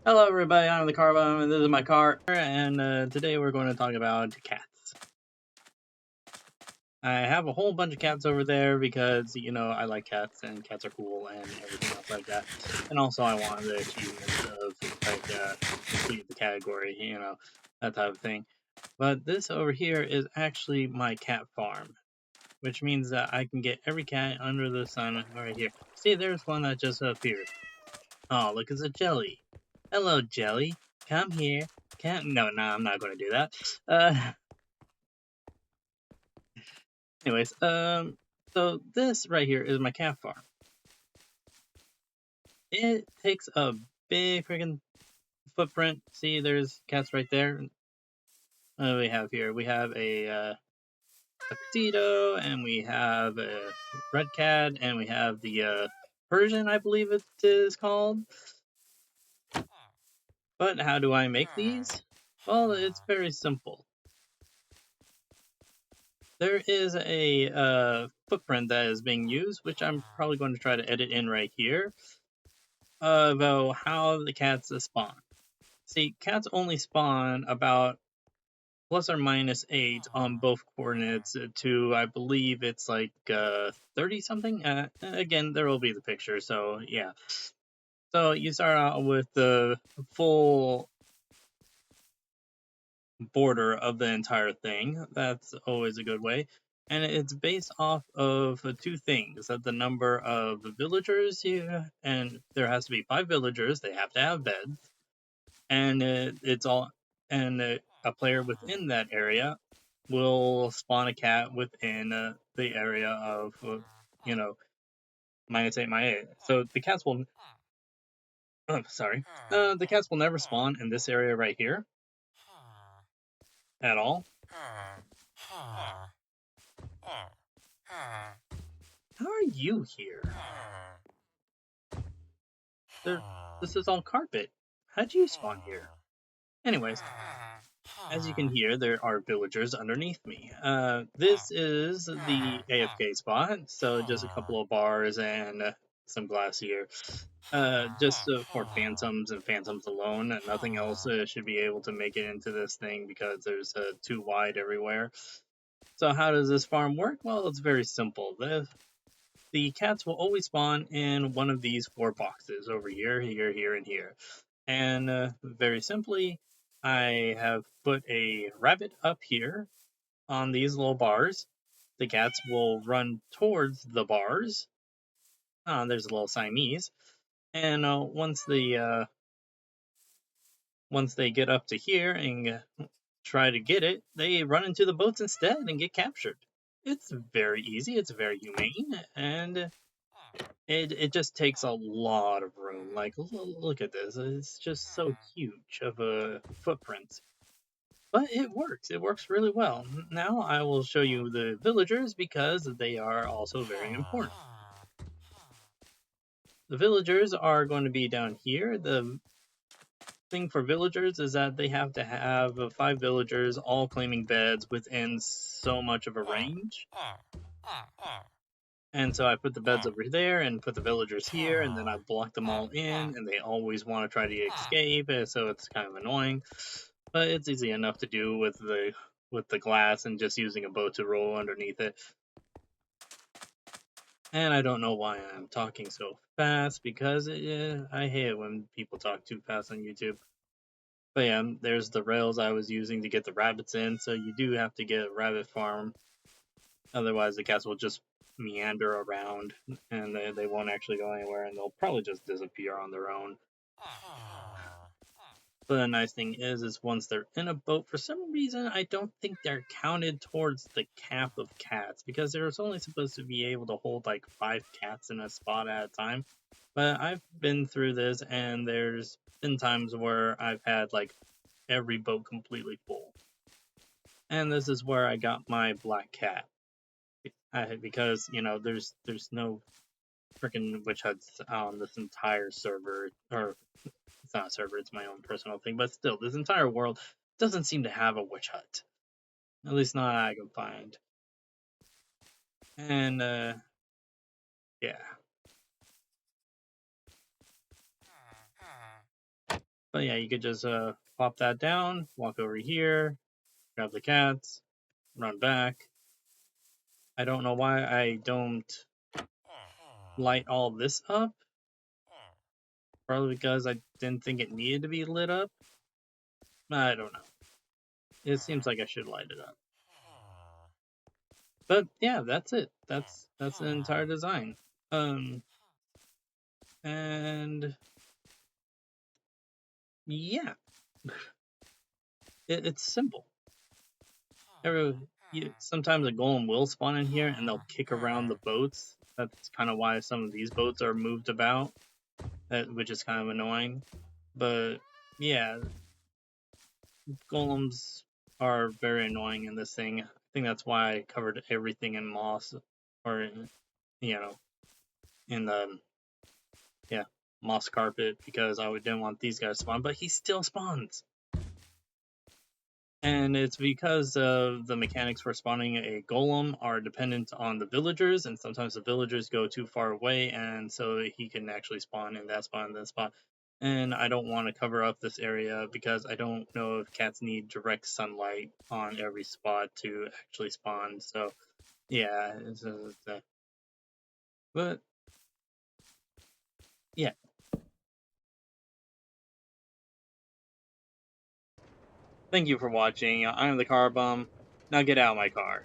Hello everybody, I'm the Carbon, and this is my car, and today we're going to talk about cats. I have a whole bunch of cats over there because, I like cats, and cats are cool, and everything else like that. And also I want the achievements of, complete the category, that type of thing. But this over here is actually my cat farm, which means that I can get every cat under the sun right here. See, there's one that just appeared. Oh, look, it's a jelly. Hello, jelly. Come here. No, I'm not going to do that. Uh, anyways, so this right here is my cat farm. It takes a big freaking footprint. See, there's cats right there. What do we have here? We have a tuxedo, and we have a red cat, and we have the Persian, I believe it is called. But how do I make these? Well, it's very simple. There is a footprint that is being used, which I'm probably going to try to edit in right here, about how the cats spawn. See, cats only spawn about plus or minus 8 on both coordinates to, I believe it's like 30 something. Again, there will be the picture, so yeah. So you start out with the full border of the entire thing. That's always a good way. And it's based off of two things: that the number of villagers here, and there has to be 5 villagers. They have to have beds, and it's all. And a player within that area will spawn a cat within the area of, you know, -8, -8. So the cats will. Oh, sorry. The cats will never spawn in this area right here at all. How are you here? There, this is all carpet. How'd you spawn here? Anyways, as you can hear, there are villagers underneath me. This is the AFK spot, so just a couple of bars and some glass here. Just for phantoms and phantoms alone, and nothing else should be able to make it into this thing because there's too wide everywhere. So how does this farm work? Well, it's very simple. The cats will always spawn in one of these 4 boxes over here, here, and here. And very simply, I have put a rabbit up here on these little bars. The cats will run towards the bars. There's a little Siamese. And once they get up to here and try to get it, they run into the boats instead and get captured. It's very easy, it's very humane, and it just takes a lot of room. Like, look at this. It's just so huge of a footprint. But it works. It works really well. Now I will show you the villagers because they are also very important. The villagers are going to be down here. The thing for villagers is that they have to have 5 villagers all claiming beds within so much of a range. And so I put the beds over there and put the villagers here, and then I block them all in, and they always want to try to escape, so it's kind of annoying. But it's easy enough to do with the glass and just using a boat to roll underneath it. And I don't know why I'm talking so fast, because I hate it when people talk too fast on YouTube. But yeah, there's the rails I was using to get the rabbits in, so you do have to get a rabbit farm. Otherwise, the cats will just meander around, and they won't actually go anywhere, and they'll probably just disappear on their own. But the nice thing is once they're in a boat, for some reason, I don't think they're counted towards the cap of cats, because there's only supposed to be able to hold like 5 cats in a spot at a time. But I've been through this, and there's been times where I've had like every boat completely full. And this is where I got my black cat. Because, there's no freaking witch huts on this entire server, or it's not a server, it's my own personal thing, but still, this entire world doesn't seem to have a witch hut. At least not I can find. And, yeah. But yeah, you could just pop that down, walk over here, grab the cats, run back. I don't know why I don't light all this up. Probably because I didn't think it needed to be lit up. I don't know. It seems like I should light it up. But yeah, that's it. That's the entire design. Um, and yeah, it's simple. Sometimes a golem will spawn in here and they'll kick around the boats. That's kind of why some of these boats are moved about, which is kind of annoying. But yeah, golems are very annoying in this thing. I think that's why I covered everything in moss, or you know, in the moss carpet, because I didn't want these guys to spawn. But he still spawns. And it's because of the mechanics for spawning a golem are dependent on the villagers, and sometimes the villagers go too far away, and so he can actually spawn in that spot and that spot. And I don't want to cover up this area because I don't know if cats need direct sunlight on every spot to actually spawn. So yeah, but yeah. Thank you for watching. I'm the car bum. Now get out of my car.